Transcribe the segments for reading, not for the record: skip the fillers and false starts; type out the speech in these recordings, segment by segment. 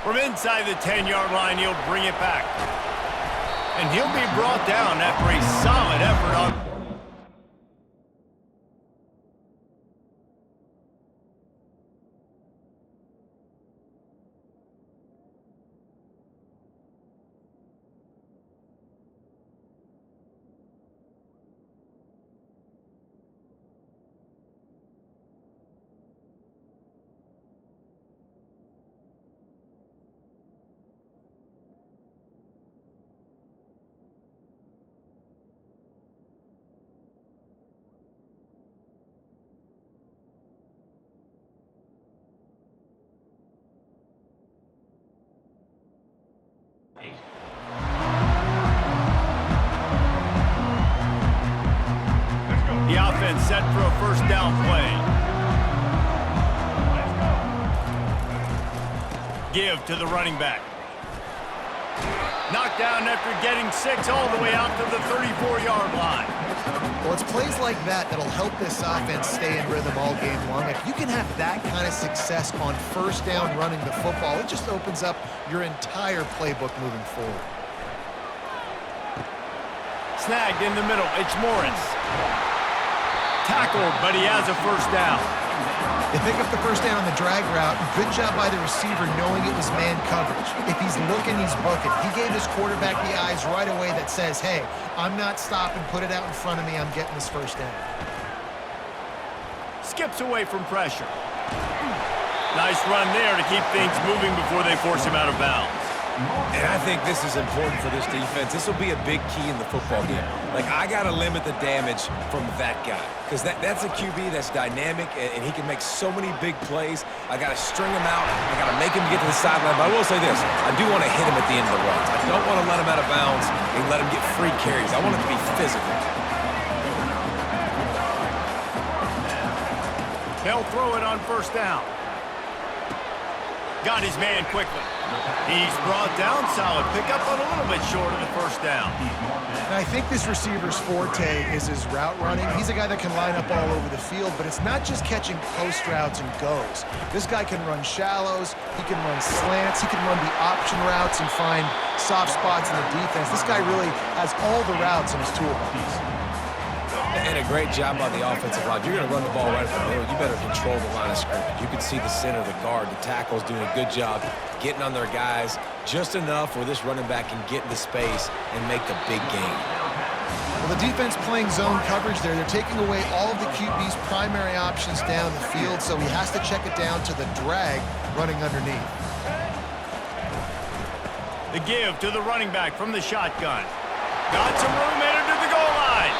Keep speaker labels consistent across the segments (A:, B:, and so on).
A: From inside the 10-yard line, he'll bring it back. And he'll be brought down after a solid effort on... The offense set for a first down play. Give to the running back. Knocked down after getting 6 all the way out to the 34-yard line.
B: Well, it's plays like that that'll help this offense stay in rhythm all game long. If you can have that kind of success on first down running the football, it just opens up your entire playbook moving forward.
A: Snagged in the middle. It's Morris. Tackled, but he has a first down.
B: They pick up the first down on the drag route. Good job by the receiver knowing it was man coverage. If he's looking, he's booking. He gave his quarterback the eyes right away that says, hey, I'm not stopping. Put it out in front of me. I'm getting this first down.
A: Skips away from pressure. Nice run there to keep things moving before they force him out of bounds.
C: And I think this is important for this defense. This will be a big key in the football game. Like, I got to limit the damage from that guy. Because that's a QB that's dynamic, and he can make so many big plays. I got to string him out. I got to make him get to the sideline. But I will say this. I do want to hit him at the end of the runs. I don't want to let him out of bounds and let him get free carries. I want it to be physical.
A: They'll throw it on first down. Got his man quickly. He's brought down. Solid pickup, but a little bit short of the first down.
B: And I think this receiver's forte is his route running. He's a guy that can line up all over the field, but it's not just catching post routes and goes. This guy can run shallows. He can run slants. He can run the option routes and find soft spots in the defense. This guy really has all the routes in his toolbox.
C: And a great job by the offensive line. You're going to run the ball right at the middle. You better control the line of scrimmage. You can see the center, the guard, the tackle's doing a good job getting on their guys just enough where this running back can get into space and make the big game.
B: Well, the defense playing zone coverage there. They're taking away all of the QB's primary options down the field, so he has to check it down to the drag running underneath.
A: The give to the running back from the shotgun. Got some room headed to the goal line.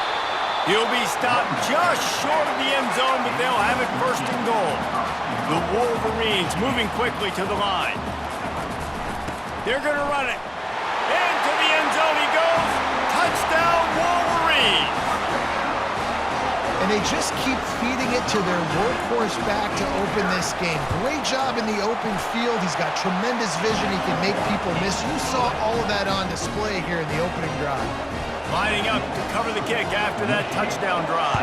A: He'll be stopped just short of the end zone, but they'll have it first and goal. The Wolverines moving quickly to the line. They're going to run it. Into the end zone he goes. Touchdown, Wolverines.
B: And they just keep feeding it to their workhorse back to open this game. Great job in the open field. He's got tremendous vision. He can make people miss. You saw all of that on display here in the opening drive.
A: Lining up to cover the kick after that touchdown drive.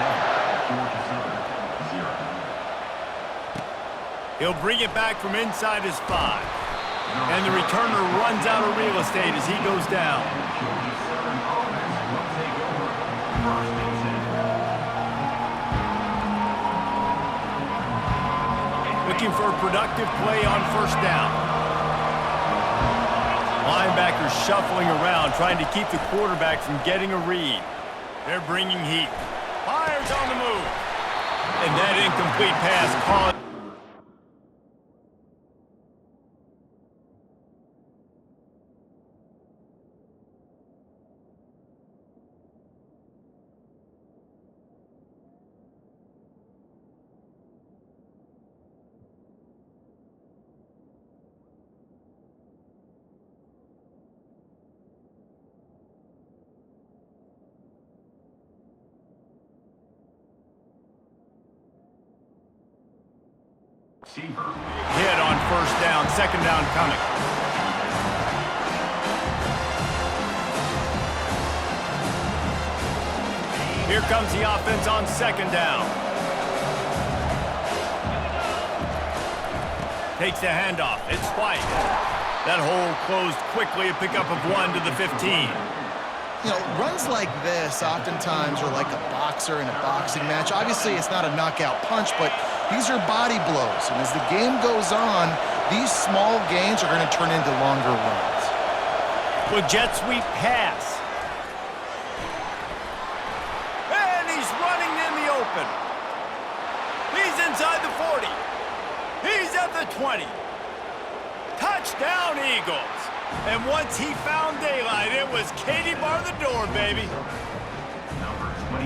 A: He'll bring it back from inside his 5. And the returner runs out of real estate as he goes down. Looking for a productive play on first down. Linebackers shuffling around, trying to keep the quarterback from getting a read. They're bringing heat. Fires on the move. And that incomplete pass caught. Hit on first down, second down coming. Here comes the offense on second down. Takes the handoff. It's White. That hole closed quickly, a pickup of 1 to the 15.
B: You know, runs like this oftentimes are like a boxer in a boxing match. Obviously, it's not a knockout punch, but these are body blows. And as the game goes on, these small gains are going to turn into longer runs.
A: With jet sweep pass. And he's running in the open. He's inside the 40. He's at the 20. Touchdown, Eagles. And once he found daylight, it was Katie bar the door, baby.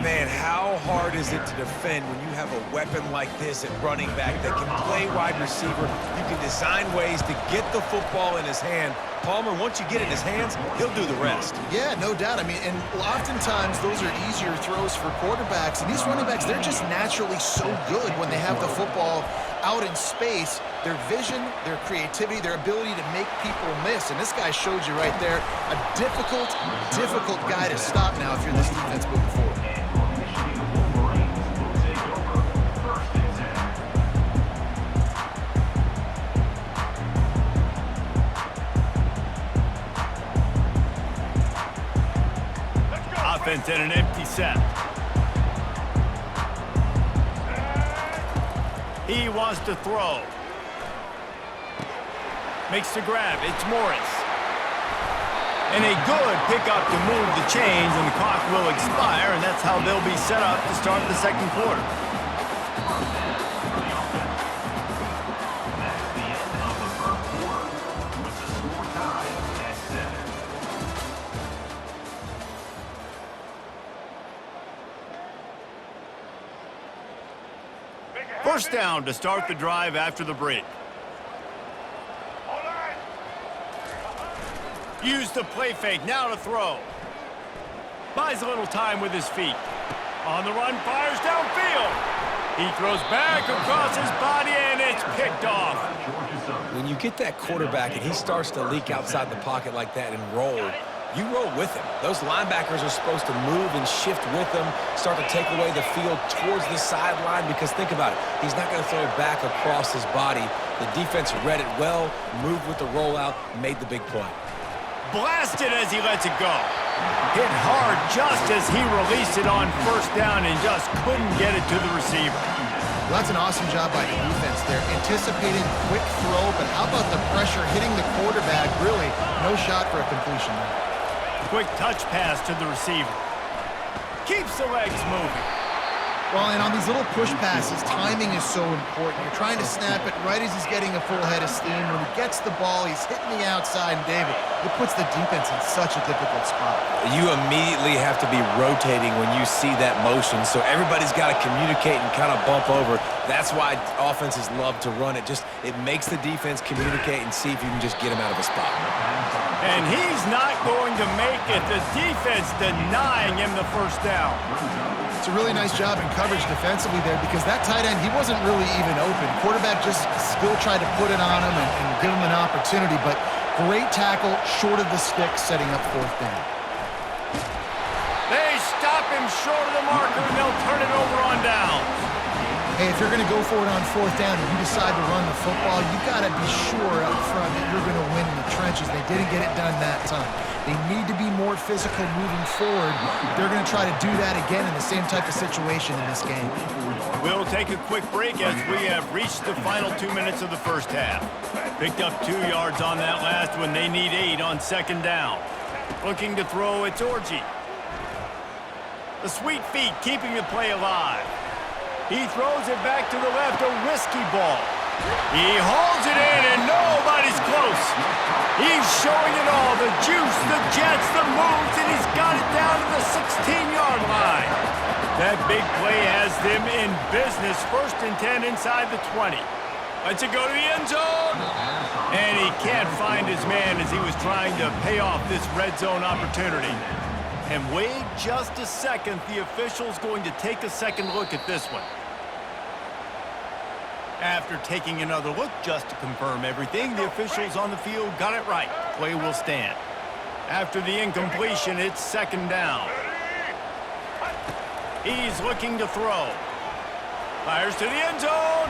C: Man, how hard is it to defend when you have a weapon like this at running back that can play wide receiver? You can design ways to get the football in his hand. Palmer, once you get it in his hands, he'll do the rest.
B: Yeah, no doubt. I mean, and oftentimes those are easier throws for quarterbacks. And these running backs, they're just naturally so good when they have the football out in space. Their vision, their creativity, their ability to make people miss. And this guy showed you right there, a difficult guy to stop now if you're this defense moving forward.
A: Offense in an empty set. He wants to throw. Makes the grab. It's Morris. And a good pickup to move the chains, and the clock will expire, and that's how they'll be set up to start the second quarter. First down to start the drive after the break. Use the play fake, now to throw. Buys a little time with his feet. On the run, fires downfield. He throws back across his body, and it's picked off.
C: When you get that quarterback and he starts to leak outside the pocket like that and roll, you roll with him. Those linebackers are supposed to move and shift with him, start to take away the field towards the sideline, because think about it, he's not going to throw back across his body. The defense read it well, moved with the rollout, made the big play.
A: Blasted as he lets it go. Hit hard just as he released it on first down and just couldn't get it to the receiver.
B: Well, that's an awesome job by the defense there. Anticipating quick throw, but how about the pressure hitting the quarterback? Really, no shot for a completion there.
A: Quick touch pass to the receiver. Keeps the legs moving.
B: Well, and on these little push passes, timing is so important. You're trying to snap it right as he's getting a full head of steam. When he gets the ball, he's hitting the outside, and David, it puts the defense in such a difficult spot.
C: You immediately have to be rotating when you see that motion, so everybody's got to communicate and kind of bump over. That's why offenses love to run it. It makes the defense communicate and see if you can just get him out of a spot.
A: And he's not going to make it. The defense denying him the first down.
B: It's a really nice job in coverage defensively there, because that tight end, he wasn't really even open. Quarterback just still tried to put it on him and give him an opportunity, but great tackle short of the stick, setting up fourth down.
A: They stop him short of the marker, and they'll turn it over on downs.
B: Hey, if you're going to go for it on fourth down and you decide to run the football, you've got to be sure up front that you're going to win in the trenches. They didn't get it done that time. They need to be more physical moving forward. They're going to try to do that again in the same type of situation in this game.
A: We'll take a quick break as we have reached the final 2 minutes of the first half. Picked up 2 yards on that last one. They need 8 on second down. Looking to throw, it's Orji. The sweet feet keeping the play alive. He throws it back to the left, a risky ball. He hauls it in, and nobody's close. He's showing it all, the juice, the jets, the moves, and he's got it down to the 16-yard line. That big play has them in business. 1st and 10 inside the 20. Lets it go to the end zone. And he can't find his man as he was trying to pay off this red zone opportunity. And wait just a second, the official's going to take a second look at this one. After taking another look just to confirm everything, the officials on the field got it right. Play will stand. After the incompletion, it's second down. He's looking to throw. Fires to the end zone.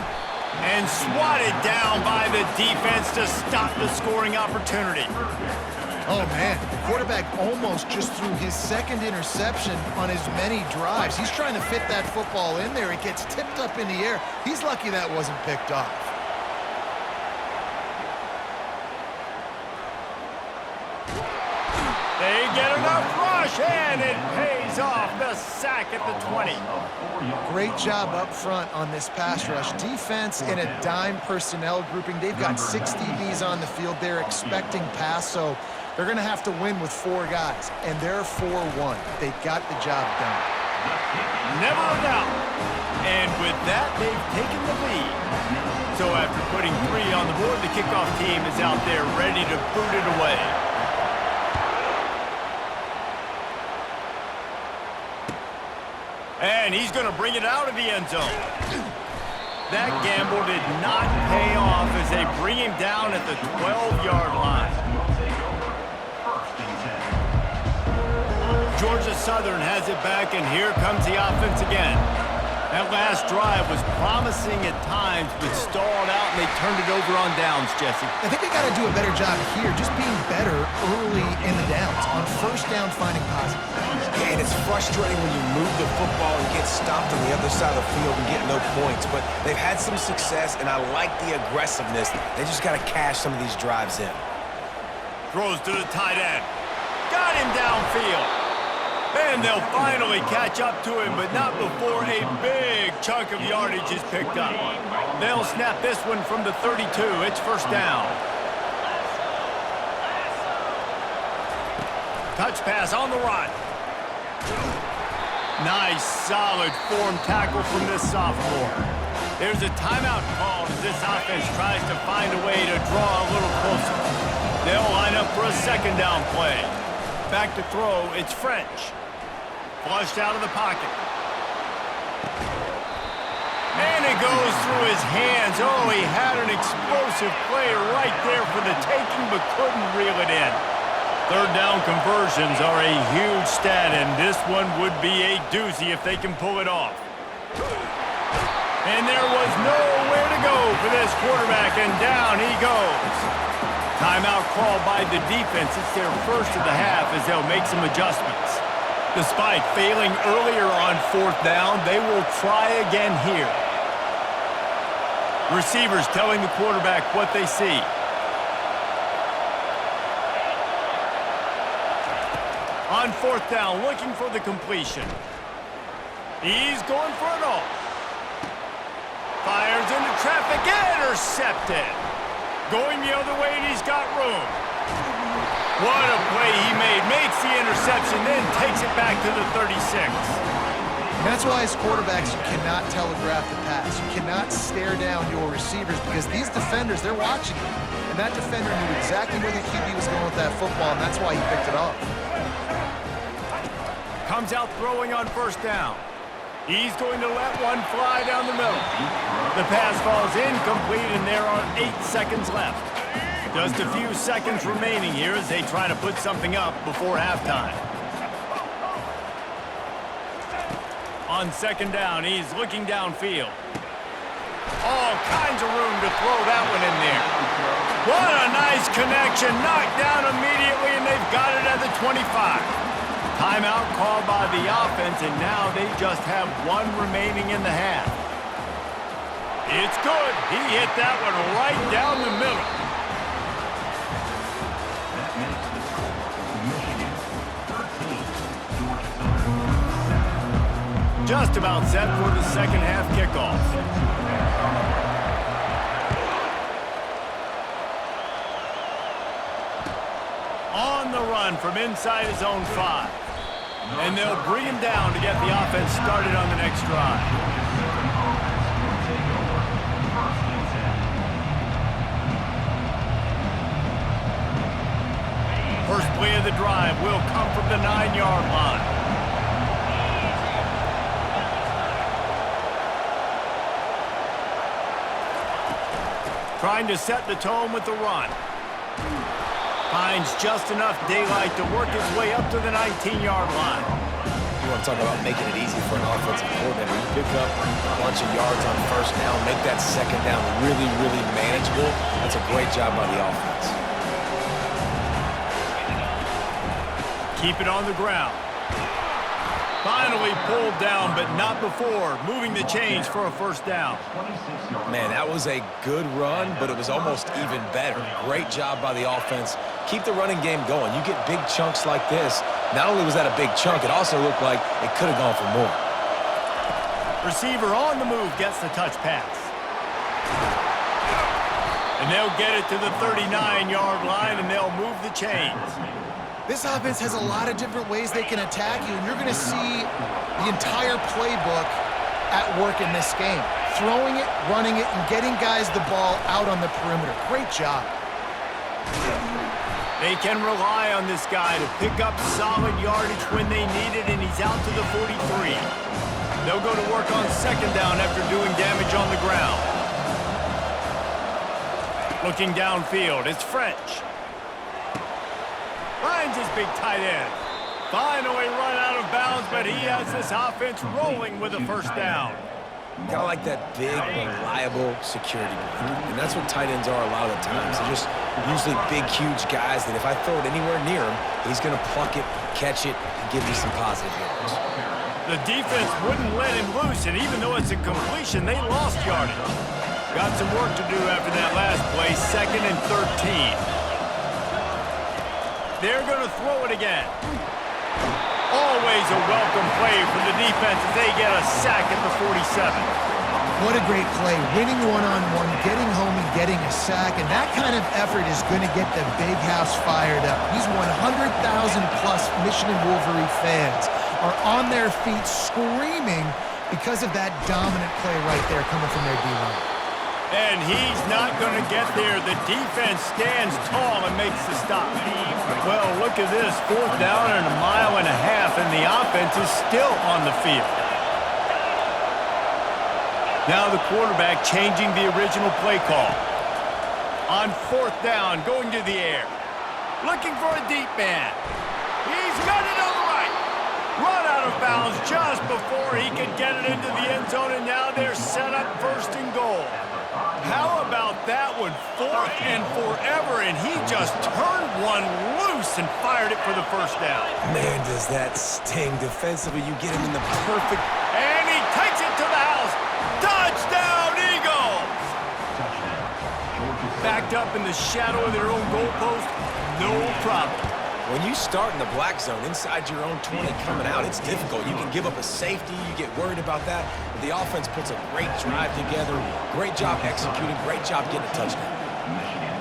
A: And swatted down by the defense to stop the scoring opportunity.
B: Oh, man, the quarterback almost just threw his second interception on as many drives. He's trying to fit that football in there. It gets tipped up in the air. He's lucky that wasn't picked off.
A: They get enough rush, and it pays off. The sack at the 20.
B: Great job up front on this pass rush. Defense in a dime personnel grouping. They've got 6 DBs on the field. They're expecting pass, so they're going to have to win with 4 guys, and they're 4-1. They got the job done.
A: Never a doubt. And with that, they've taken the lead. So after putting 3 on the board, the kickoff team is out there ready to boot it away. And he's going to bring it out of the end zone. That gamble did not pay off as they bring him down at the 12-yard line. Georgia Southern has it back, and here comes the offense again. That last drive was promising at times, but stalled out, and they turned it over on downs, Jesse.
B: I think they got to do a better job here, just being better early in the downs, on first down finding positive.
C: Yeah, and it's frustrating when you move the football and get stopped on the other side of the field and get no points, but they've had some success, and I like the aggressiveness. They just got to cash some of these drives in.
A: Throws to the tight end. Got him downfield. And they'll finally catch up to him, but not before a big chunk of yardage is picked up. They'll snap this one from the 32. It's first down. Touch pass on the run. Nice, solid form tackle from this sophomore. There's a timeout called as this offense tries to find a way to draw a little closer. They'll line up for a second down play. Back to throw, it's French. Flushed out of the pocket. And it goes through his hands. Oh, he had an explosive play right there for the taking, but couldn't reel it in. Third down conversions are a huge stat, and this one would be a doozy if they can pull it off. And there was nowhere to go for this quarterback, and down he goes. Timeout called by the defense. It's their first of the half as they'll make some adjustments. Despite failing earlier on fourth down, they will try again here. Receivers telling the quarterback what they see. On fourth down, looking for the completion. He's going for it all. Fires into traffic, intercepted. Going the other way, and he's got room. What a play he made. Makes the interception, then takes it back to the 36.
B: And that's why as quarterbacks, you cannot telegraph the pass. You cannot stare down your receivers because these defenders, they're watching you. And that defender knew exactly where the QB was going with that football, and that's why he picked it off.
A: Comes out throwing on first down. He's going to let one fly down the middle. The pass falls incomplete, and there are 8 seconds left. Just a few seconds remaining here as they try to put something up before halftime. On second down, he's looking downfield. All kinds of room to throw that one in there. What a nice connection. Knocked down immediately, and they've got it at the 25. Timeout called by the offense, and now they just have 1 remaining in the half. It's good. He hit that one right down the middle. Just about set for the second half kickoff. On the run from inside his own 5. And they'll bring him down to get the offense started on the next drive. First play of the drive will come from the 9-yard line. Trying to set the tone with the run. Finds just enough daylight to work his way up to the 19-yard line.
C: what I'm talking about, making it easy for an offensive coordinator. You pick up a bunch of yards on first down, make that second down really, really manageable. That's a great job by the offense.
A: Keep it on the ground. Finally pulled down, but not before moving the chains for a first down.
C: Man, that was a good run, but it was almost even better. Great job by the offense. Keep the running game going. You get big chunks like this. Not only was that a big chunk, it also looked like it could have gone for more.
A: Receiver on the move gets the touch pass. And they'll get it to the 39-yard line, and they'll move the chains.
B: This offense has a lot of different ways they can attack you, and you're going to see the entire playbook at work in this game. Throwing it, running it, and getting guys the ball out on the perimeter. Great job.
A: They can rely on this guy to pick up solid yardage when they need it, and he's out to the 43. They'll go to work on second down after doing damage on the ground. Looking downfield, it's French. Finds his big tight end. Finally run out of bounds, but he has this offense rolling with a first down.
C: Kind of like that big, reliable security blanket. And that's what tight ends are a lot of the times. They're just usually big, huge guys that if I throw it anywhere near him, he's going to pluck it, catch it, and give me some positive yards.
A: The defense wouldn't let him loose, and even though it's a completion, they lost yardage. Got some work to do after that last play, 2nd and 13. They're going to throw it again. Always a welcome play for the defense as they get a sack at the 47.
B: What a great play. Winning one-on-one, getting home and getting a sack, and that kind of effort is going to get the big house fired up. These 100,000-plus Michigan Wolverine fans are on their feet screaming because of that dominant play right there coming from their D-line.
A: And he's not going to get there. The defense stands tall and makes the stop. Well, look at this. 4th down and a mile and a half, and the offense is still on the field. Now the quarterback changing the original play call. On 4th down, going to the air. Looking for a deep man. He's got it on the right. Run out of bounds just before he could get it into the end zone, and now they're set up 1st and goal. How about that one? 4th and forever, and he just turned one loose and fired it for the first down.
C: Man, does that sting defensively. You get him in the perfect...
A: And he takes it to the house. Touchdown, Eagles! Backed up in the shadow of their own goalpost, no problem.
C: When you start in the black zone inside your own 20 coming out, it's difficult. You can give up a safety. You get worried about that. But the offense puts a great drive together. Great job executing. Great job getting a touchdown.
D: Michigan,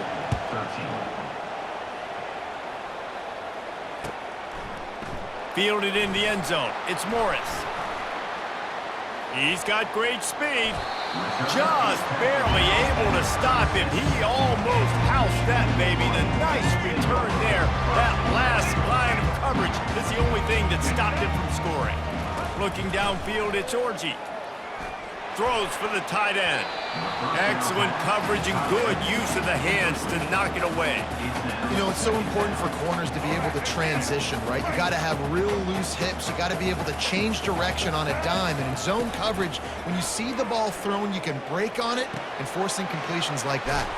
D: 13.
A: Fielded in the end zone. It's Morris. He's got great speed. Just barely able to stop him. He almost housed that baby. The nice return there. That last line of coverage is the only thing that stopped him from scoring. Looking downfield, it's Orji. Throws for the tight end. Excellent coverage and good use of the hands to knock it away.
B: You know, it's so important for corners to be able to transition, right? You got to have real loose hips. You got to be able to change direction on a dime. And in zone coverage, when you see the ball thrown, you can break on it and force incompletions like that.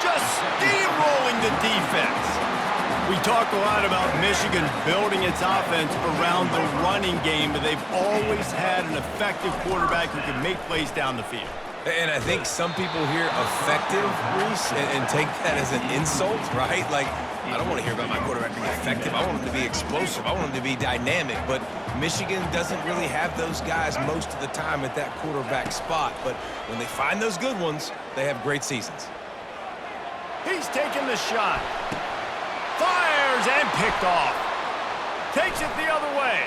A: Just steamrolling the defense. We talk a lot about Michigan building its offense around the running game, but they've always had an effective quarterback who can make plays down the field.
C: And I think some people hear effective, Reese, and take that as an insult, right? Like, I don't want to hear about my quarterback being effective. I want him to be explosive. I want him to be dynamic. But Michigan doesn't really have those guys most of the time at that quarterback spot. But when they find those good ones, they have great seasons.
A: He's taking the shot. Fires and picked off. Takes it the other way.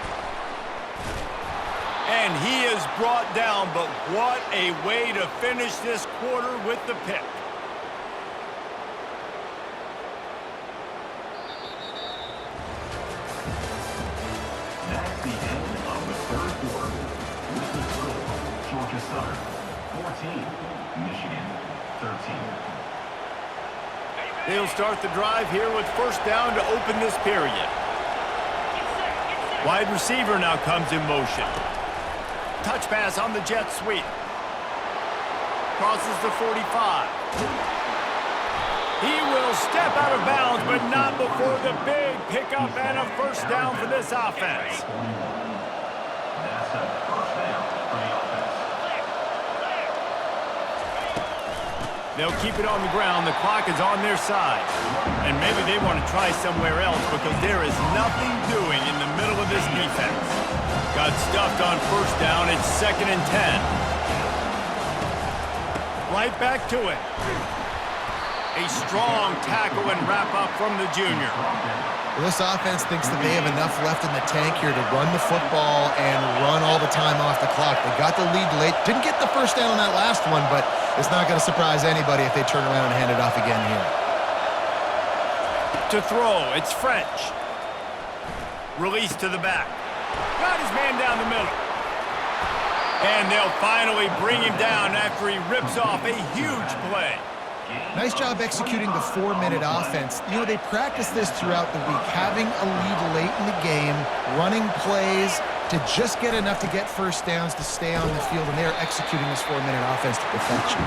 A: And he is brought down, but what a way to finish this quarter with the pick.
D: That's the end of the 3rd quarter. This is Georgia Southern, 14. Michigan, 13.
A: They'll start the drive here with 1st down to open this period. Wide receiver now comes in motion. Touch pass on the jet sweep. Crosses the 45. He will step out of bounds, but not before the big pickup and a first down for this offense.
D: That's a first down for the offense.
A: They'll keep it on the ground. The clock is on their side. And maybe they want to try somewhere else because there is nothing doing in the middle of this defense. Got stuffed on first down. It's 2nd and 10. Right back to it. A strong tackle and wrap-up from the junior.
B: Well, this offense thinks that they have enough left in the tank here to run the football and run all the time off the clock. They got the lead late. Didn't get the first down on that last one, but it's not going to surprise anybody if they turn around and hand it off again here.
A: To throw, it's French. Release to the back. Got his man down the middle. And they'll finally bring him down after he rips off a huge play.
B: Nice job executing the 4-minute offense. You know, they practice this throughout the week, having a lead late in the game, running plays to just get enough to get first downs to stay on the field, and they're executing this 4-minute offense to perfection.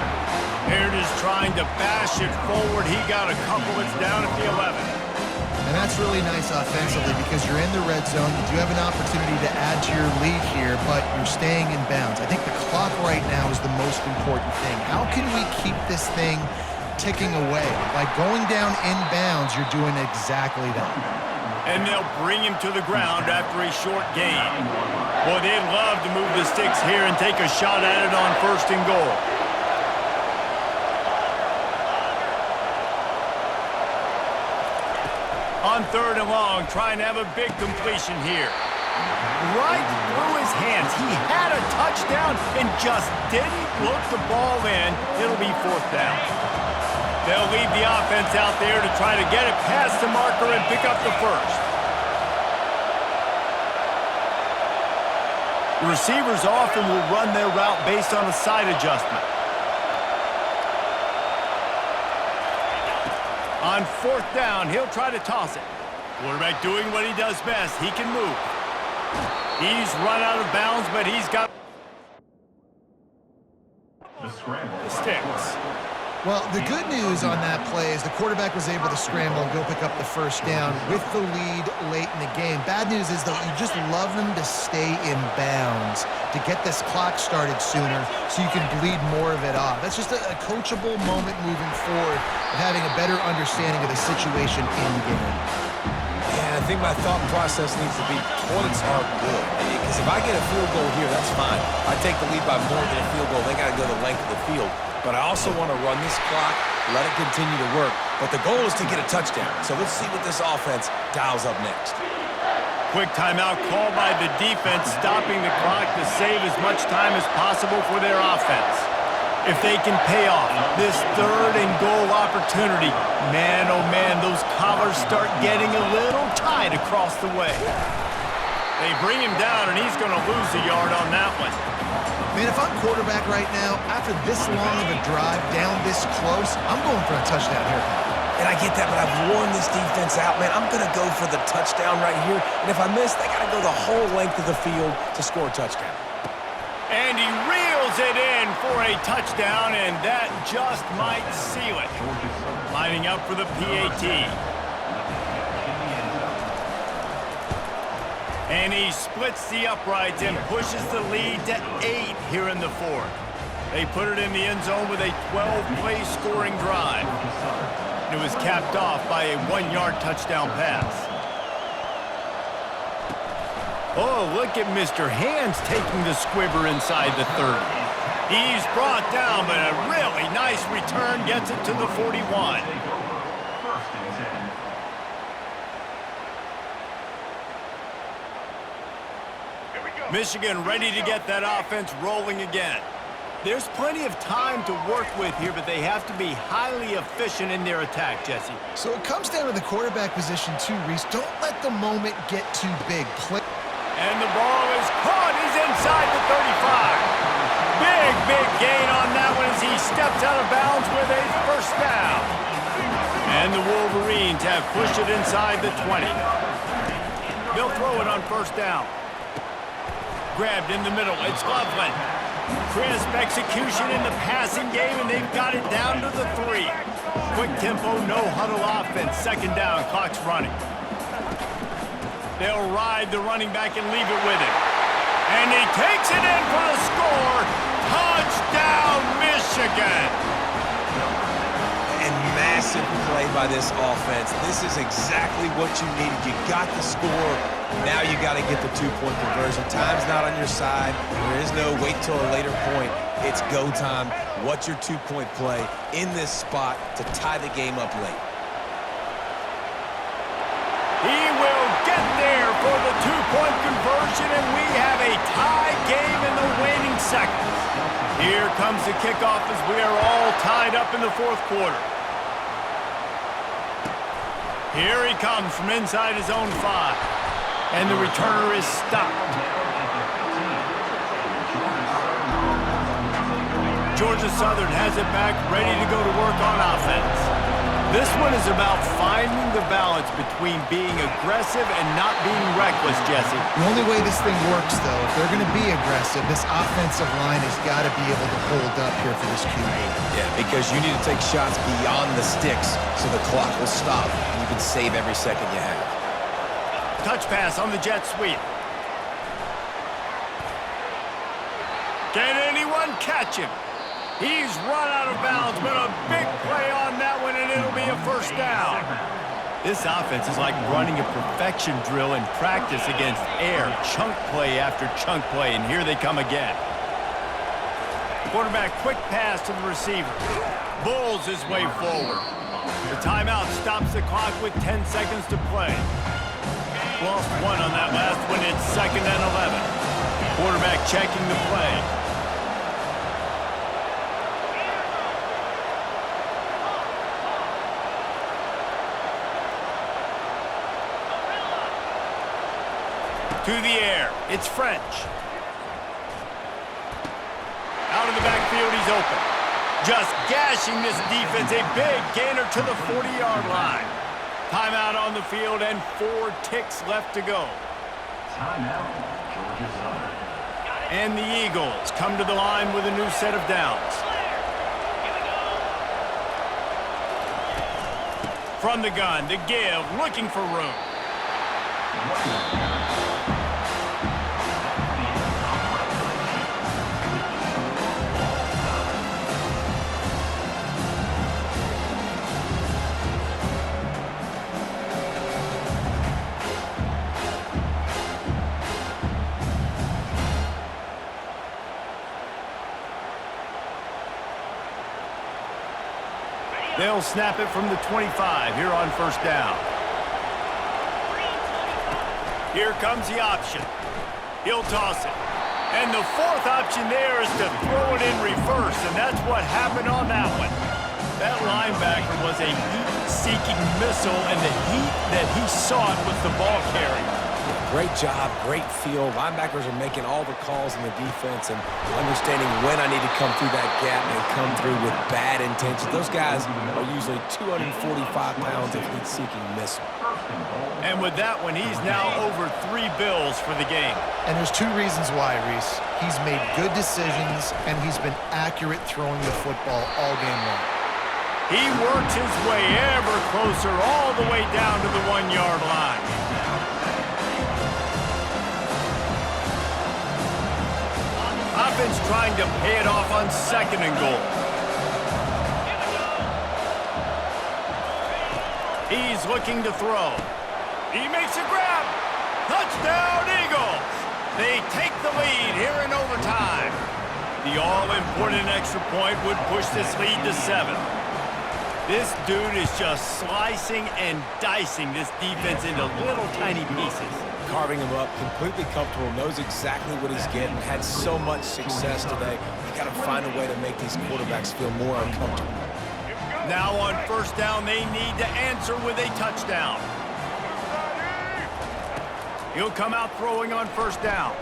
A: Baird is trying to bash it forward. He got a couple. It's down at the 11.
B: And that's really nice offensively because you're in the red zone. You do have an opportunity to add to your lead here, but you're staying in bounds. I think the clock right now is the most important thing. How can we keep this thing ticking away? By going down in bounds, you're doing exactly that.
A: And they'll bring him to the ground after a short gain. Boy, they'd love to move the sticks here and take a shot at it on 1st and goal. On 3rd and long, trying to have a big completion here. Right through his hands. He had a touchdown and just didn't look the ball in. It'll be 4th down. They'll leave the offense out there to try to get it past the marker and pick up the first. Receivers often will run their route based on a side adjustment. On 4th down, he'll try to toss it. Quarterback doing what he does best. He can move. He's run out of bounds, but he's got
D: The scramble.
A: the sticks.
B: Well, the good news on that play is the quarterback was able to scramble and go pick up the first down with the lead late in the game. Bad news is, though, you just love them to stay in bounds to get this clock started sooner so you can bleed more of it off. That's just a coachable moment moving forward of having a better understanding of the situation in the game.
C: Yeah, I think my thought process needs to be points are good. Because if I get a field goal here, that's fine. I take the lead by more than a field goal. They got to go the length of the field. But I also want to run this clock, let it continue to work. But the goal is to get a touchdown. So let's see what this offense dials up next.
A: Quick timeout called by the defense, stopping the clock to save as much time as possible for their offense. If they can pay off this 3rd and goal opportunity, man, oh man, those collars start getting a little tight across the way. They bring him down, and he's going to lose a yard on that one.
B: Man, if I'm quarterback right now, after this long of a drive down this close, I'm going for a touchdown here.
C: And I get that, but I've worn this defense out, man. I'm going to go for the touchdown right here. And if I miss, they got to go the whole length of the field to score a touchdown.
A: And he reels it in for a touchdown, and that just might seal it. Lining up for the PAT. And he splits the uprights and pushes the lead to 8 here in the 4th. They put it in the end zone with a 12-play scoring drive. It was capped off by a 1-yard touchdown pass. Oh, look at Mr. Hands taking the squibber inside the 30. He's brought down, but a really nice return gets it to the 41.
D: First and 10.
A: Michigan ready to get that offense rolling again. There's plenty of time to work with here, but they have to be highly efficient in their attack, Jesse.
B: So it comes down to the quarterback position too, Reese. Don't let the moment get too big.
A: And the ball is caught. He's inside the 35. Big gain on that one as he steps out of bounds with a first down. And the Wolverines have pushed it inside the 20. They'll throw it on first down. Grabbed in the middle. It's Loveland. Crisp execution in the passing game, and they've got it down to the 3. Quick tempo, no huddle offense. Second down, clock's running. They'll ride the running back and leave it with him. And he takes it in for the score. Touchdown, Michigan.
C: And massive play by this offense. This is exactly what you needed. You got the score. Now you got to get the 2-point conversion. Time's not on your side. There is no wait till a later point. It's go time. What's your 2-point play in this spot to tie the game up late?
A: He will get there for the 2-point conversion, and we have a tie game in the waning seconds. Here comes the kickoff as we are all tied up in the fourth quarter. Here he comes from inside his own 5. And the returner is stopped. Georgia Southern has it back, ready to go to work on offense. This one is about finding the balance between being aggressive and not being reckless, Jesse.
B: The only way this thing works, though, if they're going to be aggressive, this offensive line has got to be able to hold up here for this QB.
C: Yeah, because you need to take shots beyond the sticks so the clock will stop and you can save every second you have.
A: Touch pass on the jet sweep. Can anyone catch him? He's run out of bounds, but a big play on that one, and it'll be a first down. This offense is like running a perfection drill in practice against air, chunk play after chunk play, and here they come again. Quarterback quick pass to the receiver. Bulls his way forward. The timeout stops the clock with 10 seconds to play. Lost 1 on that last one. It's 2nd and 11. Quarterback checking the play. To the air. It's French. Out of the backfield, he's open. Just gashing this defense. A big gainer to the 40-yard line. Timeout on the field and 4 ticks left to go.
D: Timeout, Georgia Southern.
A: And the Eagles come to the line with a new set of downs. From the gun to give, looking for room. They'll snap it from the 25 here on first down. Here comes the option. He'll toss it. And the 4th option there is to throw it in reverse, and that's what happened on that one. That linebacker was a heat-seeking missile, and the heat that he sought was the ball carrier.
C: Great job, great feel. Linebackers are making all the calls in the defense and understanding when I need to come through that gap and come through with bad intentions. Those guys are usually 245 pounds of heat-seeking missile.
A: And with that one, he's now over 3 bills for the game.
B: And there's 2 reasons why, Reese. He's made good decisions, and he's been accurate throwing the football all game long.
A: He works his way ever closer all the way down to the 1-yard line. Offense trying to pay it off on 2nd and goal. He's looking to throw. He makes a grab. Touchdown, Eagles. They take the lead here in overtime. The all-important extra point would push this lead to 7. This dude is just slicing and dicing this defense into little tiny pieces.
C: Carving him up, completely comfortable, knows exactly what he's getting, had so much success today. You got to find a way to make these quarterbacks feel more uncomfortable.
A: Now on first down, they need to answer with a touchdown. He'll come out throwing on first down.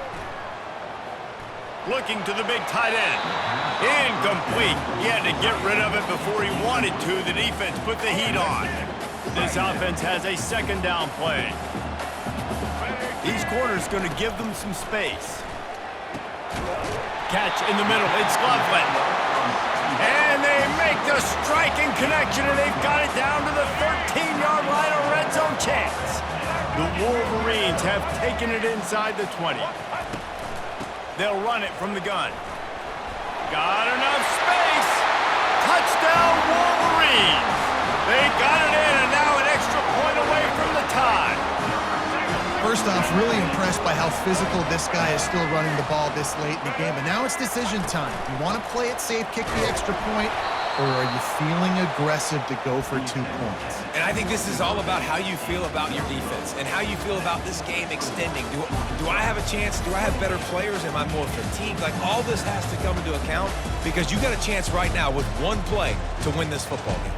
A: Looking to the big tight end. Incomplete. He had to get rid of it before he wanted to. The defense put the heat on. This offense has a 2nd down play. These corners going to give them some space. Catch in the middle. It's Loveland. And they make the striking connection, and they've got it down to the 13-yard line, a red zone chance. The Wolverines have taken it inside the 20. They'll run it from the gun. Got enough space. Touchdown, Wolverines. They got it in, and now an extra point away from the tie.
B: First off, really impressed by how physical this guy is still running the ball this late in the game. But now it's decision time. Do you want to play it safe, kick the extra point, or are you feeling aggressive to go for 2 points?
C: And I think this is all about how you feel about your defense and how you feel about this game extending. Do I have a chance? Do I have better players? Am I more fatigued? Like, all this has to come into account because you got a chance right now with one play to win this football game.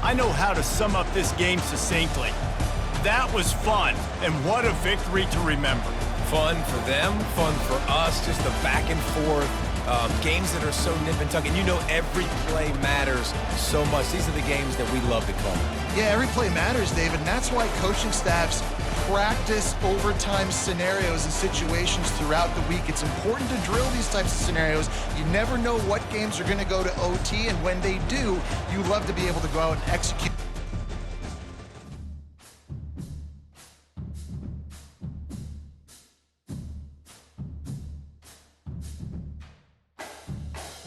A: I know how to sum up this game succinctly. That was fun, and what a victory to remember.
C: Fun for them, fun for us, just the back and forth, games that are so nip and tuck, and you know every play matters so much. These are the games that we love to call.
B: Yeah, every play matters, David, and that's why coaching staffs practice overtime scenarios and situations throughout the week. It's important to drill these types of scenarios. You never know what games are going to go to OT, and when they do, you love to be able to go out and execute.